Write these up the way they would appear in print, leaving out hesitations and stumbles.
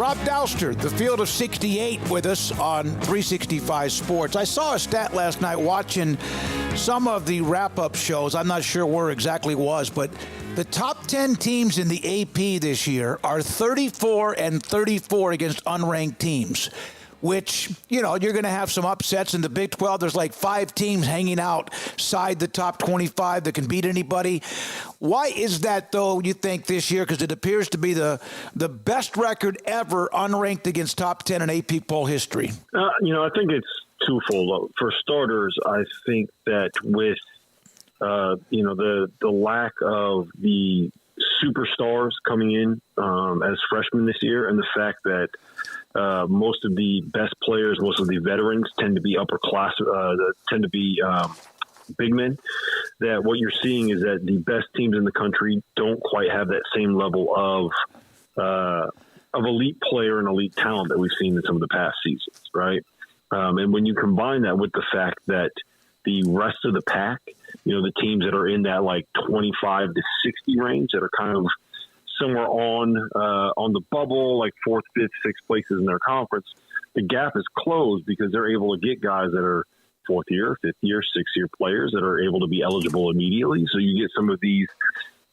Rob Dauster, the field of 68, with us on 365 Sports. I saw a stat last night watching some of the wrap-up shows. I'm not sure where exactly it was, but the top 10 teams in the AP this year are 34 and 34 against unranked teams, which, you know, you're going to have some upsets. In the Big 12, there's like 5 teams hanging outside the top 25 that can beat anybody. Why is that, though, you think, this year? Because it appears to be the best record ever unranked against top 10 in AP poll history. I think it's twofold. For starters, I think that with, the lack of the superstars coming in as freshmen this year, and the fact that most of the best players, most of the veterans tend to be tend to be big men, that what you're seeing is that the best teams in the country don't quite have that same level of elite player and elite talent that we've seen in some of the past seasons, right? And when you combine that with the fact that the rest of the pack, the teams that are in that like 25 to 60 range that are kind of somewhere on the bubble, like 4th, 5th, 6th places in their conference, the gap is closed because they're able to get guys that are 4th year, 5th year, 6th year players that are able to be eligible immediately. So you get some of these,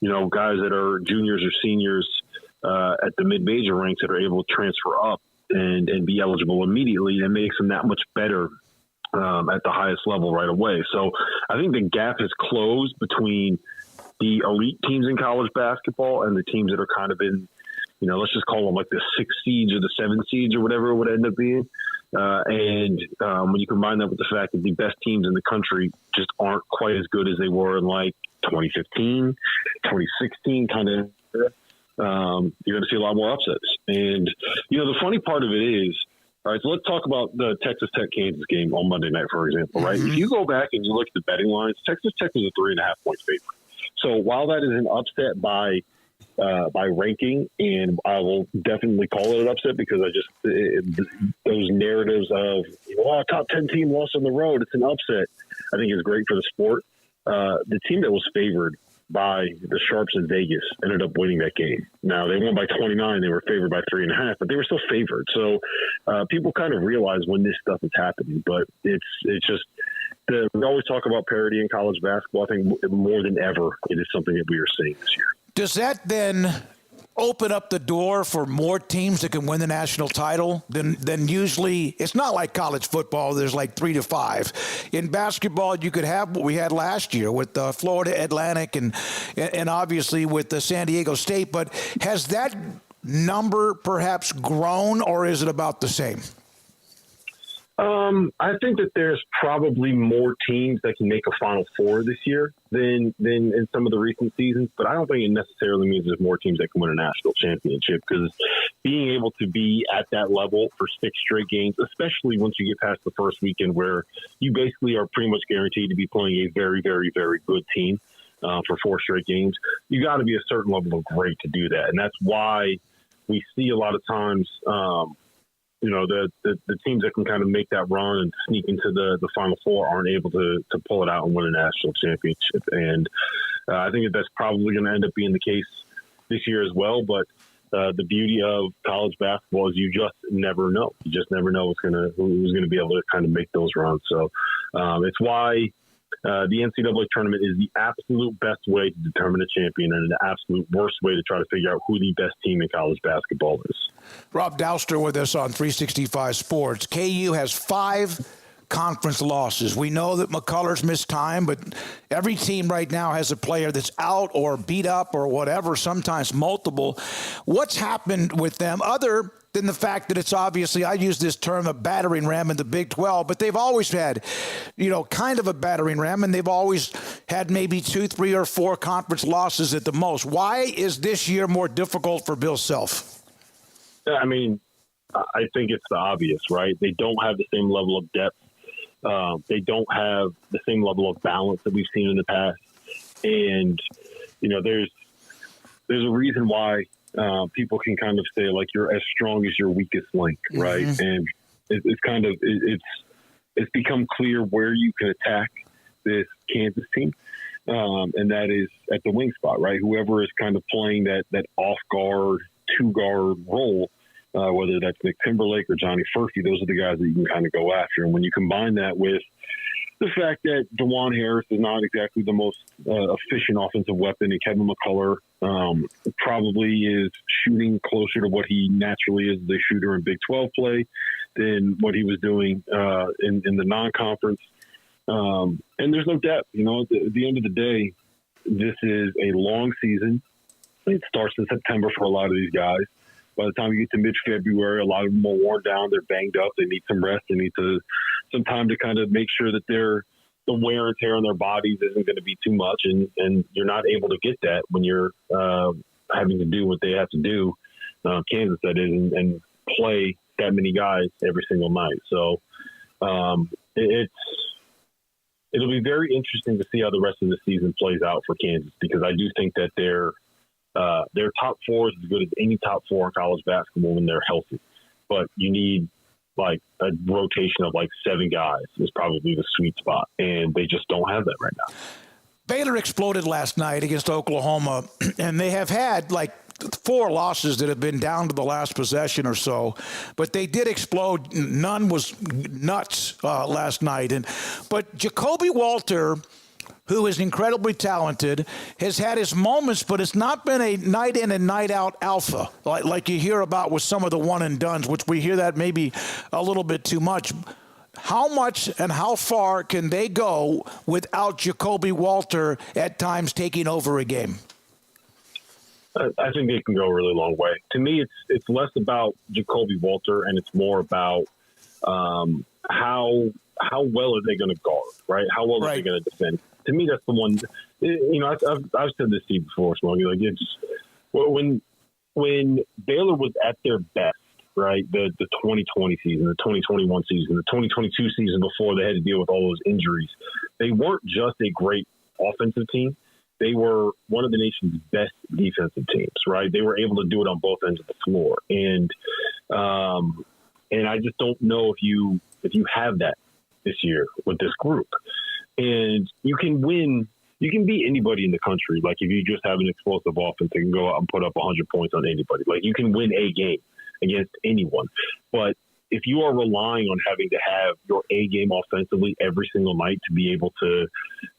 guys that are juniors or seniors at the mid-major ranks that are able to transfer up and be eligible immediately. That makes them that much better at the highest level right away. So I think the gap is closed between the elite teams in college basketball and the teams that are kind of in, let's just call them like the 6 seeds or the 7 seeds or whatever it would end up being. And when you combine that with the fact that the best teams in the country just aren't quite as good as they were in like 2015, 2016 kind of, you're going to see a lot more upsets. And, the funny part of it is, all right, so let's talk about the Texas Tech-Kansas game on Monday night, for example, right? Mm-hmm. If you go back and you look at the betting lines, Texas Tech was a 3.5-point favorite. So while that is an upset by ranking, and I will definitely call it an upset because those narratives of top 10 team lost on the road, it's an upset, I think is great for the sport. The team that was favored by the Sharps in Vegas ended up winning that game. Now they won by 29; they were favored by 3.5, but they were still favored. So people kind of realize when this stuff is happening, but it's just. We always talk about parity in college basketball. I think more than ever, it is something that we are seeing this year. Does that then open up the door for more teams that can win the national title than usually? It's not like college football. There's like 3 to 5. In basketball, you could have what we had last year with Florida Atlantic and obviously with the San Diego State. But has that number perhaps grown, or is it about the same? I think that there's probably more teams that can make a Final Four this year than in some of the recent seasons, but I don't think it necessarily means there's more teams that can win a national championship, because being able to be at that level for 6 straight games, especially once you get past the first weekend where you basically are pretty much guaranteed to be playing a very, very, very good team for 4 straight games, you got to be a certain level of great to do that. And that's why we see a lot of times the teams that can kind of make that run and sneak into the Final Four aren't able to pull it out and win a national championship. And I think that's probably going to end up being the case this year as well. But the beauty of college basketball is you just never know. You just never know who's going to be able to kind of make those runs. So it's why the NCAA tournament is the absolute best way to determine a champion and the absolute worst way to try to figure out who the best team in college basketball is. Rob Dauster with us on 365 Sports. KU has 5 conference losses. We know that McCullers missed time, but every team right now has a player that's out or beat up or whatever, sometimes multiple. What's happened with them other than the fact that it's obviously, I use this term, a battering ram in the Big 12, but they've always had, kind of a battering ram, and they've always had maybe 2, 3, or 4 conference losses at the most. Why is this year more difficult for Bill Self? I mean, I think it's the obvious, right? They don't have the same level of depth. They don't have the same level of balance that we've seen in the past. And, there's a reason why people can kind of say, like, you're as strong as your weakest link, right? Mm-hmm. And it's become clear where you can attack this Kansas team. And that is at the wing spot, right? Whoever is kind of playing that off guard, 2-guard role whether that's Nick Timberlake or Johnny Furphy. Those are the guys that you can kind of go after. And when you combine that with the fact that DeJuan Harris is not exactly the most efficient offensive weapon, and Kevin McCullough probably is shooting closer to what he naturally is as a shooter in Big 12 play than what he was doing in the non-conference. And there's no depth. At the end of the day, this is a long season. It starts in September for a lot of these guys. By the time you get to mid-February, a lot of them are worn down. They're banged up. They need some rest. They need some time to kind of make sure that the wear and tear on their bodies isn't going to be too much. And you're not able to get that when you're having to do what they have to do, Kansas that is, and play that many guys every single night. So it'll be very interesting to see how the rest of the season plays out for Kansas, because I do think that their top four is as good as any top four in college basketball when they're healthy. But you need like a rotation of like 7 guys is probably the sweet spot, and they just don't have that right now. Baylor exploded last night against Oklahoma, and they have had like 4 losses that have been down to the last possession or so, but they did explode. None was nuts last night. But Jacoby Walter, who is incredibly talented, has had his moments, but it's not been a night in and night out alpha like you hear about with some of the one and dones, which we hear that maybe a little bit too much. How much and how far can they go without Jacoby Walter at times taking over a game? I think they can go a really long way. To me, it's less about Jacoby Walter, and it's more about how well are they going to guard, right? How well are they going to defend? To me, that's the one. I've said this to you before, Smoak. Like when Baylor was at their best, right? The 2020 season, the 2021 season, the 2022 season before they had to deal with all those injuries, they weren't just a great offensive team. They were one of the nation's best defensive teams, right? They were able to do it on both ends of the floor, and I just don't know if you have that this year with this group. And you can win. You can beat anybody in the country. Like if you just have an explosive offense, you can go out and put up 100 points on anybody. Like you can win a game against anyone. But if you are relying on having to have your A game offensively every single night to be able to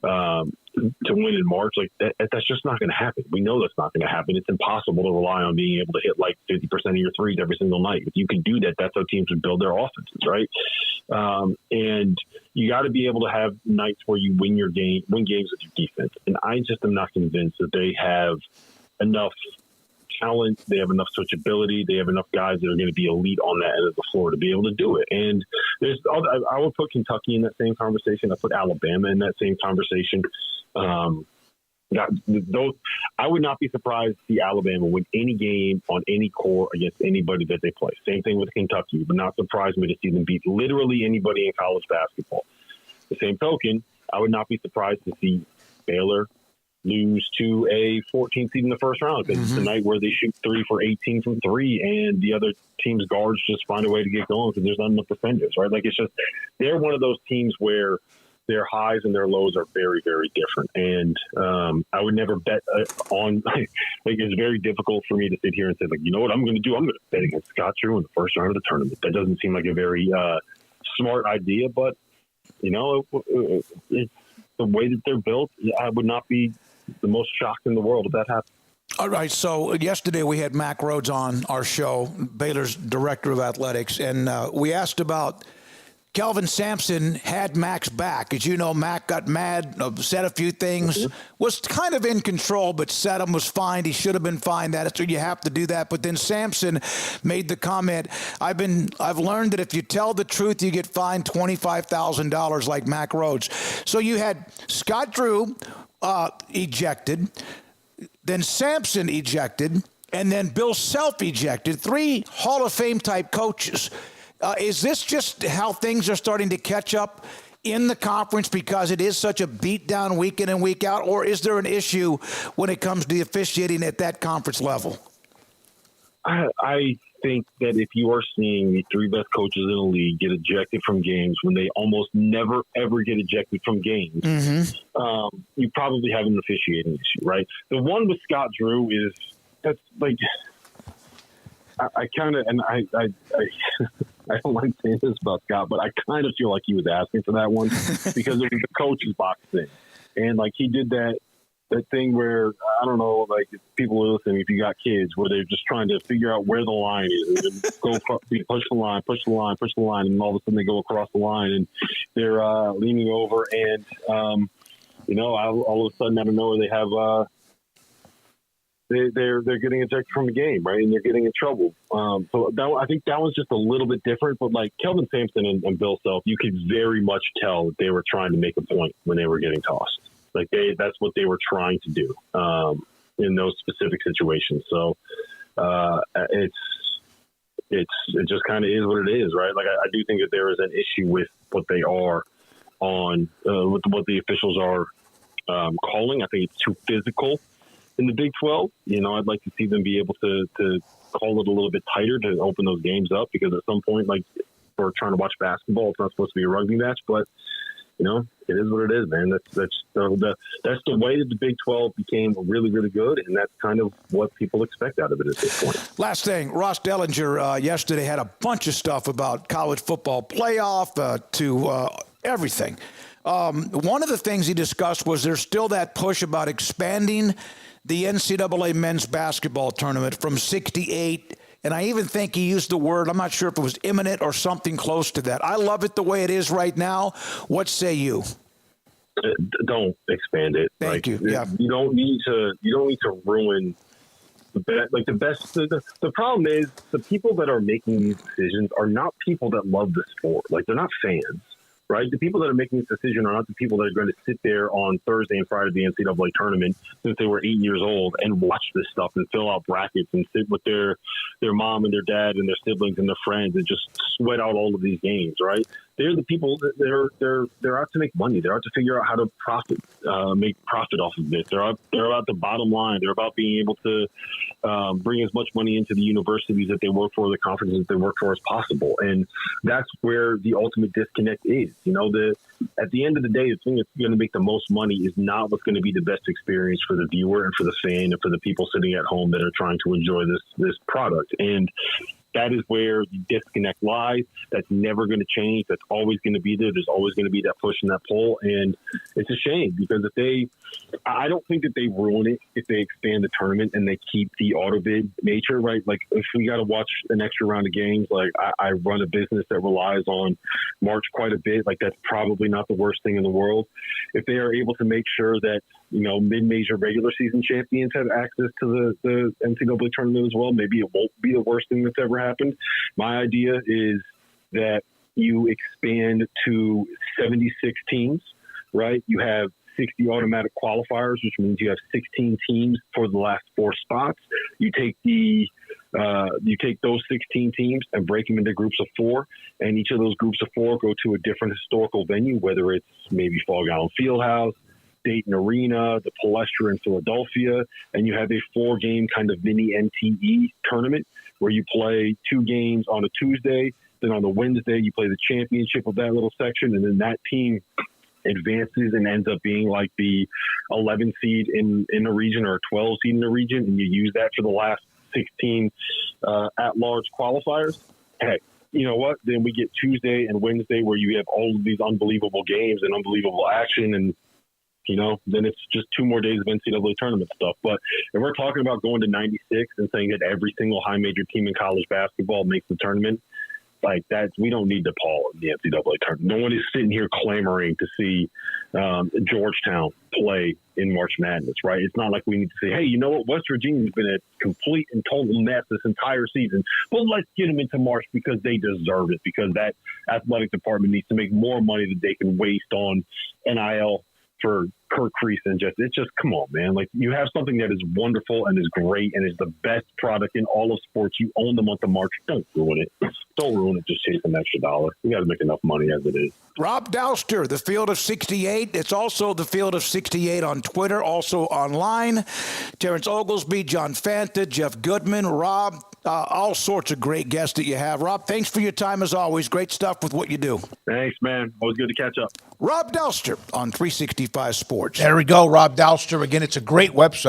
win in March, like that's just not going to happen. We know that's not going to happen. It's impossible to rely on being able to hit like 50% of your threes every single night. If you can do that, that's how teams would build their offenses, right? And you got to be able to have nights where you win games with your defense. And I just am not convinced that they have enough talent, they have enough switchability, they have enough guys that are going to be elite on that end of the floor to be able to do it. And I would put Kentucky in that same conversation. I put Alabama in that same conversation. I would not be surprised to see Alabama win any game on any court against anybody that they play. Same thing with Kentucky. It would not surprise me to see them beat literally anybody in college basketball. The same token, I would not be surprised to see Baylor lose to a 14 seed in the first round, because it's the night where they shoot 3 for 18 from 3 and the other team's guards just find a way to get going because there's not enough defenders, right? Like it's just, they're one of those teams where their highs and their lows are very, very different. And I would never bet on, like it's very difficult for me to sit here and say, like, you know what I'm going to do? I'm going to bet against Scott Drew in the first round of the tournament. That doesn't seem like a very smart idea, but, it's the way that they're built. I would not be the most shocked in the world if that happened. All right, so yesterday we had Mack Rhodes on our show, Baylor's director of athletics, and we asked about Kelvin Sampson had Mack's back. As you know, Mack got mad, said a few things, was kind of in control, but said him was fine. He should have been fine. That's what you have to do that. But then Sampson made the comment, I've learned that if you tell the truth, you get fined $25,000 like Mack Rhodes. So you had Scott Drew ejected, then Sampson ejected, and then Bill Self ejected. 3 Hall of Fame type coaches. Is this just how things are starting to catch up in the conference because it is such a beatdown week in and week out, or is there an issue when it comes to the officiating at that conference level? I think that if you are seeing the 3 best coaches in the league get ejected from games when they almost never, ever get ejected from games, you probably have an officiating issue, right? The one with Scott Drew that's like, I kind of, and I I don't like saying this about Scott, but I kind of feel like he was asking for that one because it was the coach's box thing. And like he did that thing where, I don't know, like if people are listening, if you got kids, where they're just trying to figure out where the line is and go push the line, and all of a sudden they go across the line and they're leaning over and, all of a sudden out of nowhere they have they're getting ejected from the game, right? And they're getting in trouble. I think that was just a little bit different. But like Kelvin Sampson and Bill Self, you could very much tell that they were trying to make a point when they were getting tossed. Like that's what they were trying to do in those specific situations. So it just kind of is what it is, right? Like I do think that there is an issue with what they are on with what the officials are calling. I think it's too physical in the Big 12. I'd like to see them be able to call it a little bit tighter to open those games up, because at some point, like we're trying to watch basketball, it's not supposed to be a rugby match, but it is what it is, man. That's the way that the Big 12 became really, really good, and that's kind of what people expect out of it at this point. Last thing, Ross Dellinger yesterday had a bunch of stuff about college football playoff to everything. One of the things he discussed was there's still that push about expanding the NCAA men's basketball tournament from 68. And I even think he used the word, I'm not sure if it was imminent or something close to that. I love it the way it is right now. What say you? Don't expand it. Thank you. Yeah. You don't need to ruin the best. The problem is the people that are making these decisions are not people that love the sport. Like, they're not fans. Right? The people that are making this decision are not the people that are going to sit there on Thursday and Friday of the NCAA tournament since they were 8 years old and watch this stuff and fill out brackets and sit with their mom and their dad and their siblings and their friends and just sweat out all of these games, right? They're the people that they're out to make money. They're out to figure out how to make profit off of this. They're about the bottom line. They're about being able to bring as much money into the universities that they work for, the conferences that they work for, as possible. And that's where the ultimate disconnect is. At the end of the day, the thing that's going to make the most money is not what's going to be the best experience for the viewer and for the fan and for the people sitting at home that are trying to enjoy this product. And that is where the disconnect lies. That's never going to change. That's always going to be there. There's always going to be that push and that pull. And it's a shame, because I don't think that they ruin it if they expand the tournament and they keep the auto bid nature, right? Like, if we got to watch an extra round of games, like I run a business that relies on March quite a bit. Like, that's probably not the worst thing in the world. If they are able to make sure that, mid-major regular season champions have access to the NCAA tournament as well, maybe it won't be the worst thing that's ever happened. My idea is that you expand to 76 teams, right? You have 60 automatic qualifiers, which means you have 16 teams for the last 4 spots. You take those 16 teams and break them into groups of 4, and each of those groups of 4 go to a different historical venue, whether it's maybe Fall Gallon Fieldhouse, Dayton Arena, the Palestra in Philadelphia, and you have a 4-game kind of mini NTE tournament where you play 2 games on a Tuesday, then on the Wednesday you play the championship of that little section, and then that team advances and ends up being like the 11 seed in the region or a 12 seed in the region, and you use that for the last 16 at-large qualifiers. Heck, you know what? Then we get Tuesday and Wednesday where you have all of these unbelievable games and unbelievable action, and then it's just 2 more days of NCAA tournament stuff. But if we're talking about going to 96 and saying that every single high major team in college basketball makes the tournament, like that, we don't need DePaul in the NCAA tournament. No one is sitting here clamoring to see Georgetown play in March Madness, right? It's not like we need to say, hey, you know what? West Virginia's been a complete and total mess this entire season, but let's get them into March because they deserve it, because that athletic department needs to make more money that they can waste on NIL for Kirk Crease, and it's just, come on, man. Like, you have something that is wonderful and is great and is the best product in all of sports. You own the month of March. Don't ruin it. Don't ruin it just chase an extra dollar. We got to make enough money as it is. Rob Dauster, the Field of 68. It's also the Field of 68 on Twitter, also online. Terrence Oglesby, John Fanta, Jeff Goodman, Rob, all sorts of great guests that you have. Rob, thanks for your time as always. Great stuff with what you do. Thanks, man. Always good to catch up. Rob Dauster on 365 Sports. There we go, Rob Dauster. Again, it's a great website.